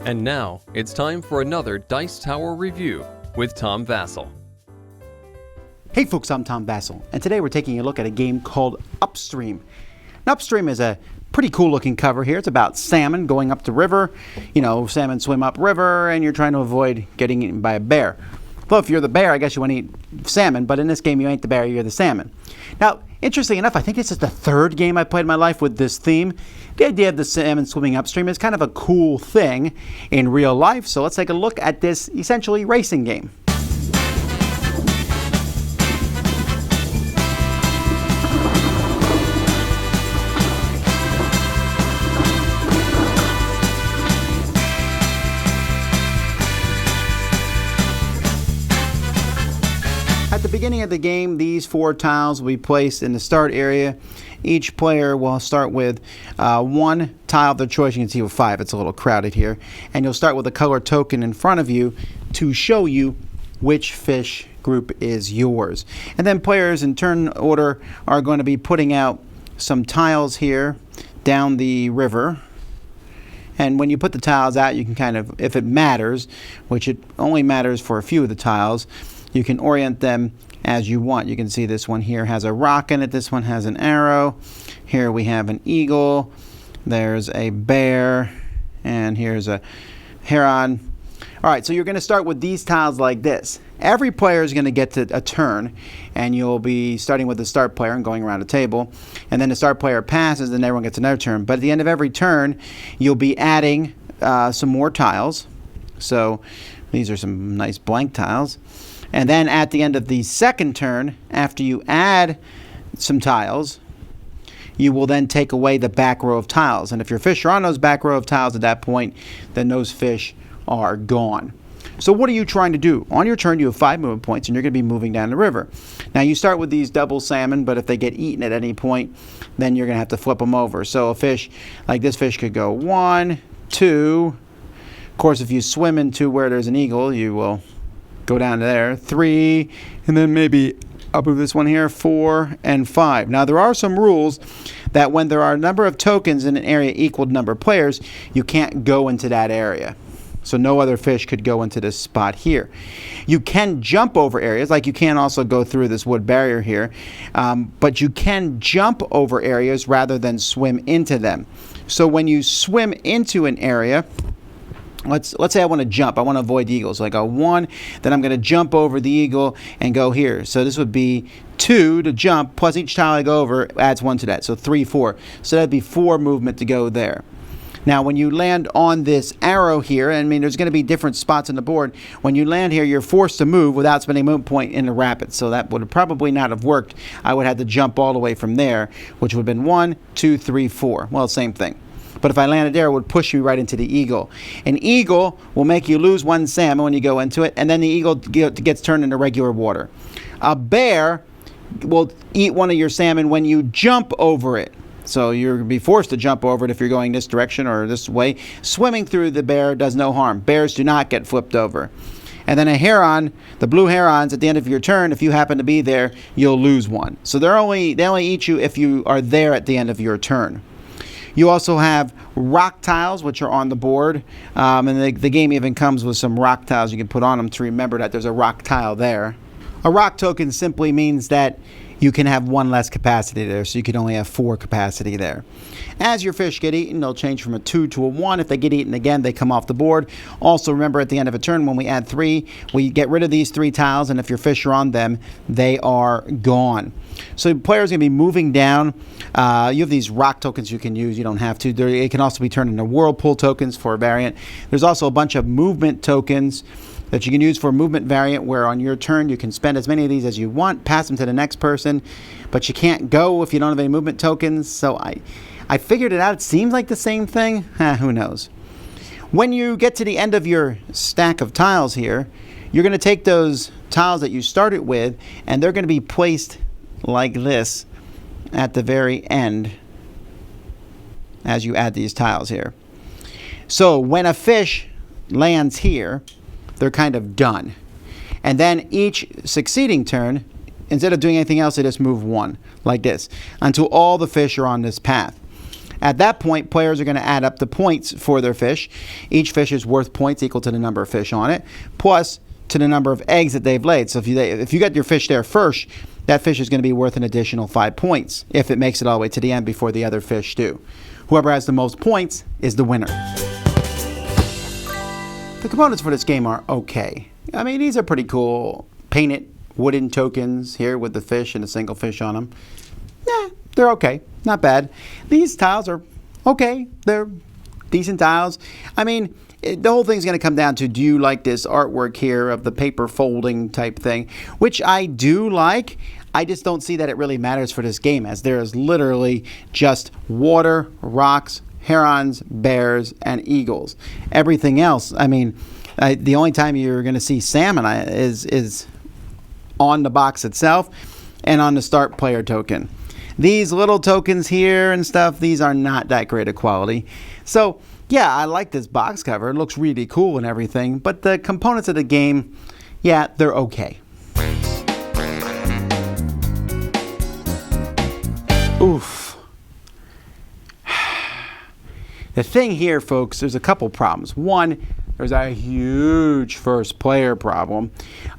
And now, it's time for another Dice Tower review with Tom Vasel. Hey folks, I'm Tom Vasel, and today we're taking a look at a game called Upstream. Now, Upstream is a pretty cool looking cover here. It's about salmon going up the river. You know, salmon swim up river, and you're trying to avoid getting eaten by a bear. Well, if you're the bear, I guess you want to eat salmon, but in this game you ain't the bear, you're the salmon. Now, interestingly enough, I think this is the third game I played in my life with this theme. The idea of the salmon swimming upstream is kind of a cool thing in real life, so let's take a look at this essentially racing game. At the beginning of the game, these 4 tiles will be placed in the start area. Each player will start with one tile of their choice. You can see with 5, it's a little crowded here. And you'll start with a color token in front of you to show you which fish group is yours. And then players in turn order are going to be putting out some tiles here down the river. And when you put the tiles out, you can kind of, if it matters, which it only matters for a few of the tiles, you can orient them as you want. You can see this one here has a rock in it. This one has an arrow. Here we have an eagle. There's a bear. And here's a heron. All right, so you're going to start with these tiles like this. Every player is going to get a turn, and you'll be starting with the start player and going around a table. And then the start player passes, and everyone gets another turn. But at the end of every turn, you'll be adding some more tiles. So these are some nice blank tiles. And then at the end of the second turn, after you add some tiles, you will then take away the back row of tiles. And if your fish are on those back row of tiles at that point, then those fish are gone. So what are you trying to do? On your turn, you have 5 movement points, and you're going to be moving down the river. Now, you start with these double salmon, but if they get eaten at any point, then you're going to have to flip them over. So a fish like this fish could go 1, 2. Of course, if you swim into where there's an eagle, you will go down to there, 3, and then maybe I'll move this one here, 4 and 5. Now there are some rules that when there are a number of tokens in an area equal to number of players, you can't go into that area. So no other fish could go into this spot here. You can jump over areas, like you can also go through this wood barrier here, but you can jump over areas rather than swim into them. So when you swim into an area, Let's say I want to jump. I want to avoid the eagle. So I go 1, then I'm going to jump over the eagle and go here. So this would be 2 to jump, plus each tile I go over adds 1 to that. So 3, 4. So that'd be 4 movement to go there. Now when you land on this arrow here, I mean there's going to be different spots on the board. When you land here, you're forced to move without spending a movement point in the rapids. So that would probably not have worked. I would have to jump all the way from there, which would have been 1, 2, 3, 4. Well, same thing. But if I landed there, it would push you right into the eagle. An eagle will make you lose 1 salmon when you go into it, and then the eagle gets turned into regular water. A bear will eat one of your salmon when you jump over it. So you're going to be forced to jump over it if you're going this direction or this way. Swimming through the bear does no harm. Bears do not get flipped over. And then a heron, the blue herons, at the end of your turn, if you happen to be there, you'll lose 1. So they only eat you if you are there at the end of your turn. You also have rock tiles, which are on the board, and the game even comes with some rock tiles you can put on them to remember that there's a rock tile there. A rock token simply means that you can have 1 less capacity there, so you can only have 4 capacity there. As your fish get eaten, they'll change from a 2 to a 1. If they get eaten again, they come off the board. Also, remember at the end of a turn, when we add 3, we get rid of these 3 tiles, and if your fish are on them, they are gone. So the player's going to be moving down. You have these rock tokens you can use. You don't have to. It can also be turned into whirlpool tokens for a variant. There's also a bunch of movement tokens that you can use for a movement variant, where on your turn you can spend as many of these as you want, pass them to the next person, but you can't go if you don't have any movement tokens. So I figured it out. It seems like the same thing. Who knows? When you get to the end of your stack of tiles here, you're going to take those tiles that you started with, and they're going to be placed like this at the very end as you add these tiles here. So when a fish lands here, they're kind of done. And then each succeeding turn, instead of doing anything else, they just move 1 like this until all the fish are on this path. At that point, players are going to add up the points for their fish. Each fish is worth points equal to the number of fish on it, plus to the number of eggs that they've laid. So if you got your fish there first, that fish is going to be worth an additional 5 points if it makes it all the way to the end before the other fish do. Whoever has the most points is the winner. The components for this game are okay. I mean, these are pretty cool. Painted wooden tokens here with the fish and a single fish on them. Yeah, they're okay. Not bad. These tiles are okay. They're decent tiles. I mean, the whole thing's going to come down to, do you like this artwork here of the paper folding type thing, which I do like. I just don't see that it really matters for this game, as there is literally just water, rocks, herons, bears, and eagles. Everything else, I mean, the only time you're going to see salmon is on the box itself and on the start player token. These little tokens here and stuff, these are not that great a quality. So yeah, I like this box cover. It looks really cool and everything, but the components of the game, yeah, they're okay. Oof. The thing here, folks, there's a couple problems. One, there's a huge first player problem.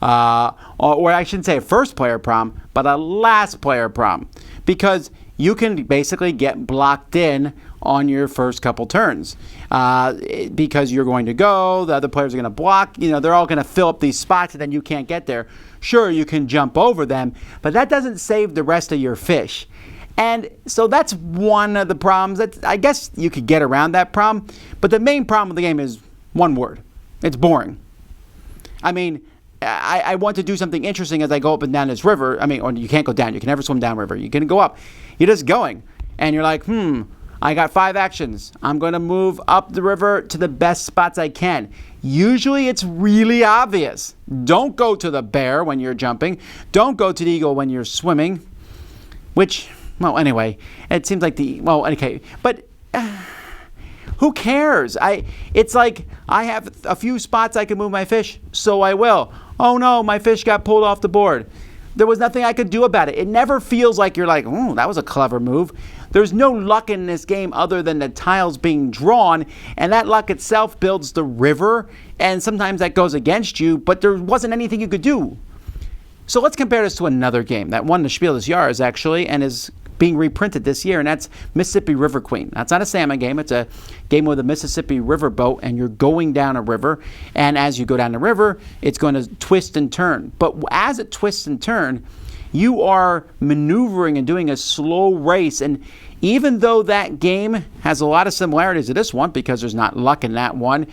Or I shouldn't say a first player problem, but a last player problem. Because you can basically get blocked in on your first couple turns. Because you're going to go, the other players are going to block, they're all going to fill up these spots and then you can't get there. Sure, you can jump over them, but that doesn't save the rest of your fish. And so that's one of the problems. I guess you could get around that problem, but the main problem of the game is one word. It's boring. I mean, I want to do something interesting as I go up and down this river. I mean, or you can't go down. You can never swim down river. You can go up. You're just going. And you're like, I got 5 actions. I'm going to move up the river to the best spots I can. Usually it's really obvious. Don't go to the bear when you're jumping. Don't go to the eagle when you're swimming. Which, well, anyway, it seems like okay. But who cares? It's like I have a few spots I can move my fish, so I will. Oh no, my fish got pulled off the board. There was nothing I could do about it. It never feels like you're like, that was a clever move. There's no luck in this game other than the tiles being drawn, and that luck itself builds the river, and sometimes that goes against you, but there wasn't anything you could do. So let's compare this to another game that won the Spiel des Jahres, actually, and is being reprinted this year, and that's Mississippi River Queen. That's not a salmon game. It's a game with a Mississippi River boat, and you're going down a river, and as you go down the river, it's going to twist and turn. But as it twists and turns, you are maneuvering and doing a slow race, and even though that game has a lot of similarities to this one, because there's not luck in that one,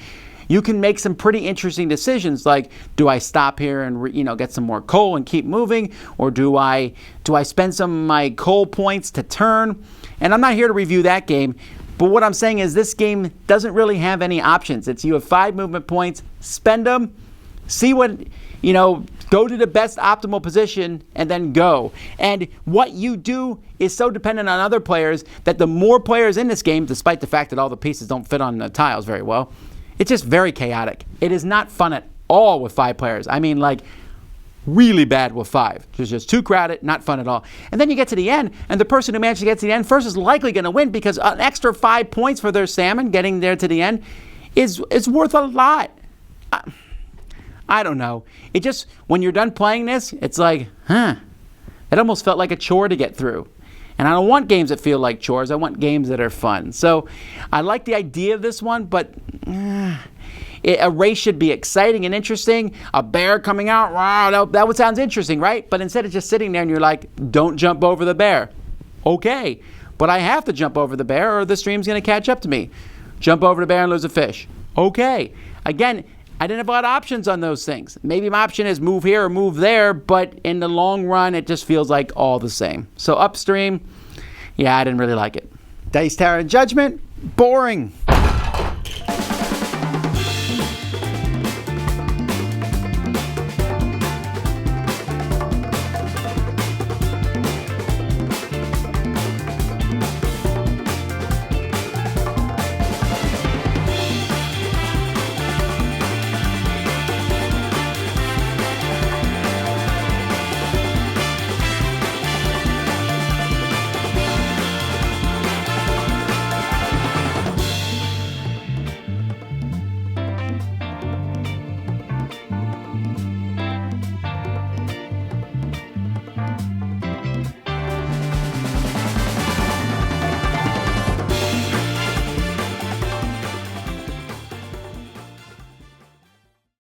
you can make some pretty interesting decisions, like, do I stop here and get some more coal and keep moving, or do I spend some of my coal points to turn? And I'm not here to review that game, but what I'm saying is this game doesn't really have any options. You have 5 movement points, spend them, see what, go to the best optimal position, and then go. And what you do is so dependent on other players that the more players in this game, despite the fact that all the pieces don't fit on the tiles very well, it's just very chaotic. It is not fun at all with 5 players. I mean, like, really bad with 5. It's just too crowded, not fun at all. And then you get to the end, and the person who manages to get to the end first is likely going to win, because an extra 5 points for their salmon getting there to the end is worth a lot. I don't know. It just, when you're done playing this, it's like, it almost felt like a chore to get through. And I don't want games that feel like chores. I want games that are fun. So I like the idea of this one, but a race should be exciting and interesting. A bear coming out, wow, that sounds interesting, right? But instead of just sitting there and you're like, don't jump over the bear. Okay, but I have to jump over the bear or the stream's going to catch up to me. Jump over the bear and lose a fish. Okay. Again, I didn't have a lot of options on those things. Maybe my option is move here or move there, but in the long run, it just feels like all the same. So Upstream, yeah, I didn't really like it. Dice Tower Judgment, boring.